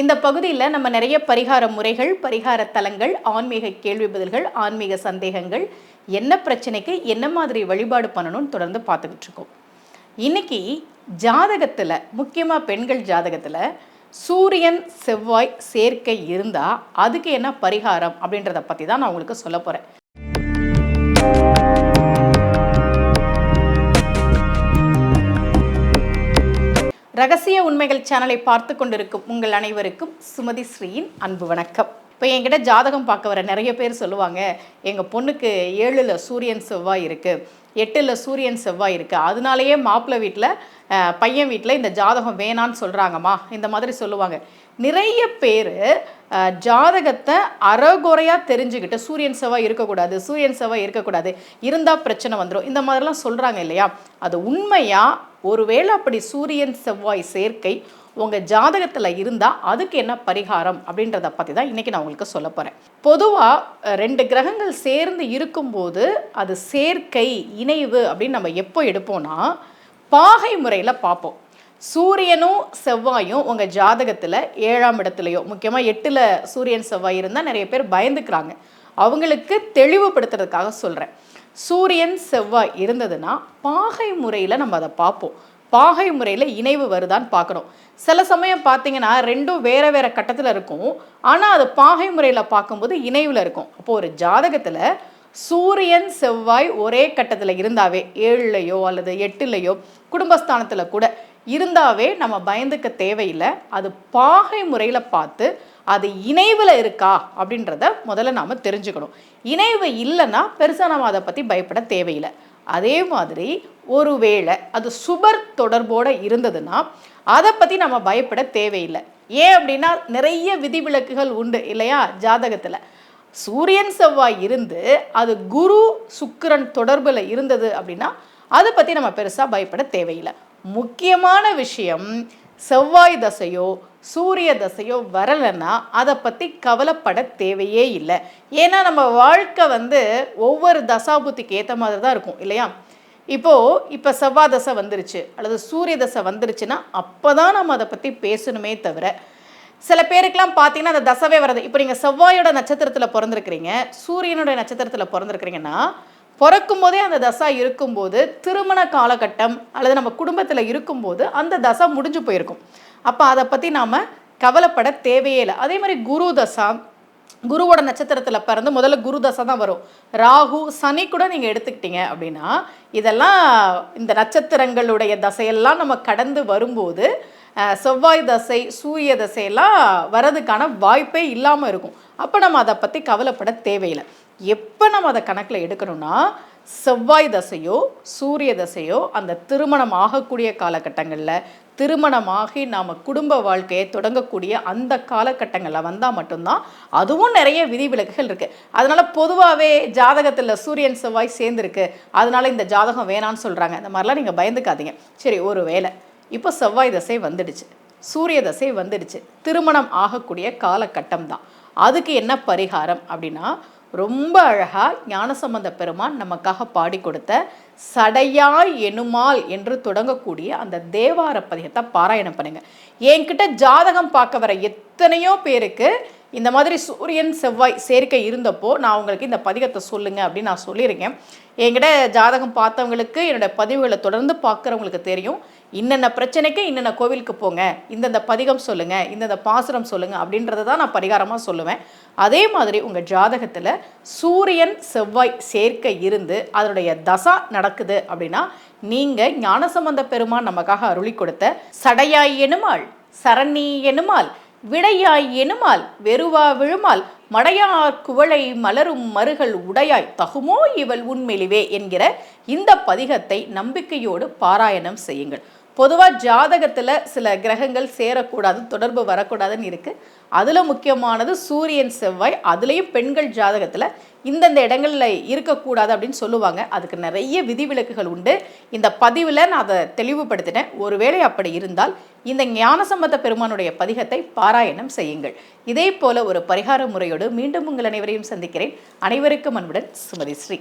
இந்த பகுதியில் நம்ம நிறைய பரிகார முறைகள், பரிகார தலங்கள், ஆன்மீக கேள்வி பதில்கள், ஆன்மீக சந்தேகங்கள், என்ன பிரச்சனைக்கு என்ன மாதிரி வழிபாடு பண்ணணும்னு தொடர்ந்து பார்த்துக்கிட்டு இருக்கோம். இன்னைக்கு ஜாதகத்தில், முக்கியமாக பெண்கள் ஜாதகத்தில் சூரியன் செவ்வாய் சேர்க்கை இருந்தால் அதுக்கு என்ன பரிகாரம் அப்படின்றத பற்றி தான் நான் உங்களுக்கு சொல்ல போகிறேன். ரகசிய உண்மைகள் சேனலை பார்த்து கொண்டிருக்கும் உங்கள் அனைவருக்கும் சுமதி ஸ்ரீயின் அன்பு வணக்கம். இப்போ என்கிட்ட ஜாதகம் பார்க்க வர நிறைய பேர் சொல்லுவாங்க, எங்கள் பொண்ணுக்கு 7ல் சூரியன் செவ்வாய் இருக்குது, 8ல் சூரியன் செவ்வாய் இருக்குது, அதனாலேயே மாப்பிள்ளை வீட்டில் பையன் வீட்டில் இந்த ஜாதகம் வேணான்னு சொல்கிறாங்கம்மா, இந்த மாதிரி சொல்லுவாங்க. நிறைய பேர் ஜாதகத்தை அறகுறையாக தெரிஞ்சுக்கிட்டு சூரியன் செவ்வாய் இருக்கக்கூடாது, சூரியன் செவ்வாய் இருக்கக்கூடாது, இருந்தால் பிரச்சனை வந்துடும், இந்த மாதிரிலாம் சொல்கிறாங்க இல்லையா? அது உண்மையாக ஒருவேளை அப்படி சூரியன் செவ்வாய் சேர்க்கை உங்கள் ஜாதகத்தில் இருந்தால் அதுக்கு என்ன பரிகாரம் அப்படின்றத பற்றி தான் இன்றைக்கி நான் உங்களுக்கு சொல்ல போகிறேன். பொதுவாக 2 கிரகங்கள் சேர்ந்து இருக்கும்போது அது சேர்க்கை, இணைவு அப்படின்னு நம்ம எப்போ எடுப்போம்னா பாகை முறையில் பார்ப்போம். சூரியனும் செவ்வாயும் உங்கள் ஜாதகத்தில் 7ஆம் இடத்துலையோ, முக்கியமாக 8ல் சூரியன் செவ்வாய் இருந்தால் நிறைய பேர் பயந்துக்கிறாங்க. அவங்களுக்கு தெளிவுபடுத்துறதுக்காக சொல்கிறேன். சூரியன் செவ்வாய் இருந்ததுன்னா பாகை முறையில் நம்ம அதை பார்ப்போம். பாகை முறையில் இணைவு வருதான்னு பார்க்குறோம். சில சமயம் பார்த்தீங்கன்னா 2ம் வேறு வேறு கட்டத்தில் இருக்கும், ஆனால் அது பாகை முறையில் பார்க்கும்போது இணைவில் இருக்கும். அப்போது ஒரு ஜாதகத்தில் சூரியன் செவ்வாய் ஒரே கட்டத்தில் இருந்தாவே, 7லையோ அல்லது 8லையோ குடும்பஸ்தானத்தில் கூட இருந்தாவே நம்ம பயந்துக்க தேவையில்லை. அது பாகை முறையில் பார்த்து அது இணைவில் இருக்கா அப்படின்றத முதல்ல நாம் தெரிஞ்சுக்கணும். இணைவு இல்லைன்னா பெருசாக நம்ம அதை பற்றி பயப்பட தேவையில்லை. அதே மாதிரி ஒருவேளை அது சுபர் தொடர்போடு இருந்ததுன்னா அதை பற்றி நம்ம பயப்பட தேவையில்லை. ஏன் அப்படின்னா நிறைய விதிவிலக்குகள் உண்டு இல்லையா? ஜாதகத்தில் சூரியன் செவ்வாய் இருந்து அது குரு சுக்கிரன் தொடர்பில் இருந்தது அப்படின்னா அதை பற்றி நம்ம பெருசாக பயப்பட தேவையில்லை. முக்கியமான விஷயம், செவ்வாய் தசையோ சூரிய தசையோ வரலைன்னா அதை பற்றி கவலைப்பட தேவையே இல்லை. ஏன்னா நம்ம வாழ்க்கை ஒவ்வொரு தசாபுத்திக்கு ஏற்ற மாதிரி தான் இருக்கும் இல்லையா? இப்போ செவ்வாய் தசை வந்துருச்சு அல்லது சூரிய தசை வந்துருச்சுன்னா அப்போ தான் நம்ம அதை பற்றி பேசணுமே தவிர, சில பேருக்கெல்லாம் பார்த்தீங்கன்னா அந்த தசவே வராது. இப்போ நீங்கள் செவ்வாயோட நட்சத்திரத்தில் பிறந்திருக்கிறீங்க, சூரியனுடைய நட்சத்திரத்தில் பிறந்திருக்கிறீங்கன்னா பிறக்கும் போதே அந்த தசை இருக்கும்போது, திருமண காலகட்டம் அல்லது நம்ம குடும்பத்தில் இருக்கும்போது அந்த தசை முடிஞ்சு போயிருக்கும். அப்போ அதை பற்றி நாம் கவலைப்பட தேவையே இல்லை. அதே மாதிரி குரு தசா, குருவோட நட்சத்திரத்தில் பிறந்து முதல்ல குரு தசை தான் வரும். ராகு சனி கூட நீங்கள் எடுத்துக்கிட்டீங்க அப்படின்னா இதெல்லாம் இந்த நட்சத்திரங்களுடைய தசையெல்லாம் நம்ம கடந்து வரும்போது செவ்வாய் தசை சூரிய தசையெல்லாம் வரதுக்கான வாய்ப்பே இல்லாமல் இருக்கும். அப்போ நம்ம அதை பற்றி கவலைப்பட தேவையில்லை. எப்போ நம்ம அதை கணக்கில் எடுக்கணும்னா செவ்வாய் தசையோ சூரிய தசையோ அந்த திருமணம் ஆகக்கூடிய காலகட்டங்களில், திருமணமாகி நாம் குடும்ப வாழ்க்கையை தொடங்கக்கூடிய அந்த காலகட்டங்களில் வந்தால் மட்டும்தான். அதுவும் நிறைய விதிவிலக்குகள் இருக்குது. அதனால் பொதுவாகவே ஜாதகத்தில் சூரியன் செவ்வாய் சேர்ந்துருக்கு, அதனால் இந்த ஜாதகம் வேணான்னு சொல்கிறாங்க, இந்த மாதிரிலாம் நீங்கள் பயந்துக்காதீங்க. சரி, ஒரு வேளை இப்போ செவ்வாய் தசை வந்துடுச்சு, சூரிய தசை வந்துடுச்சு, திருமணம் ஆகக்கூடிய காலகட்டம் தான். அதுக்கு என்ன பரிகாரம் அப்படின்னா, ரொம்ப அழகாக ஞானசம்பந்த பெருமான் நமக்காக பாடி கொடுத்த சடையாய் எனுமால் என்று தொடங்கக்கூடிய அந்த தேவார பதிகத்தை பாராயணம் பண்ணுங்க. என்கிட்ட ஜாதகம் பார்க்க வர எத்தனையோ பேருக்கு இந்த மாதிரி சூரியன் செவ்வாய் சேர்க்கை இருந்தப்போ நான் உங்களுக்கு இந்த பதிகத்தை சொல்லுங்க அப்படின்னு நான் சொல்லியிருக்கேன். என்கிட்ட ஜாதகம் பார்த்தவங்களுக்கு, என்னோட பதிவுகளை தொடர்ந்து பார்க்குறவங்களுக்கு தெரியும், இன்னென்ன பிரச்சனைக்கு இன்னென்ன கோவிலுக்கு போங்க, இந்தந்த பதிகம் சொல்லுங்கள், இந்தந்த பாசுரம் சொல்லுங்கள் அப்படின்றத தான் நான் பரிகாரமாக சொல்லுவேன். அதே மாதிரி உங்கள் ஜாதகத்தில் சூரியன் செவ்வாய் சேர்க்கை இருந்து அதனுடைய தசா நடக்குது அப்படின்னா நீங்கள் ஞானசம்பந்த பெருமான் நமக்காக அருளி கொடுத்த சடையாய் எனுமால், சரணி எனுமால், விடையாய் எனுமால், வெறுவா விழுமால், மடையார் குவளை மலரும் மருகள் உடையாய் தகுமோ இவள் உண்மெலிவே என்கிற இந்த பதிகத்தை நம்பிக்கையோடு பாராயணம் செய்யுங்கள். பொதுவாக ஜாதகத்தில் சில கிரகங்கள் சேரக்கூடாது, தொடர்பு வரக்கூடாதுன்னு இருக்குது. அதில் முக்கியமானது சூரியன் செவ்வாய். அதுலேயும் பெண்கள் ஜாதகத்தில் இந்தந்த இடங்களில் இருக்கக்கூடாது அப்படின்னு சொல்லுவாங்க. அதுக்கு நிறைய விதிவிலக்குகள் உண்டு. இந்த பதிவில் நான் அதை தெளிவுபடுத்தினேன். ஒருவேளை அப்படி இருந்தால் இந்த ஞானசம்பந்த பெருமானுடைய பதிகத்தை பாராயணம் செய்யுங்கள். இதே போல ஒரு பரிகார முறையோடு மீண்டும் உங்கள் அனைவரையும் சந்திக்கிறேன். அனைவருக்கும் அன்புடன் சுமதி ஸ்ரீ.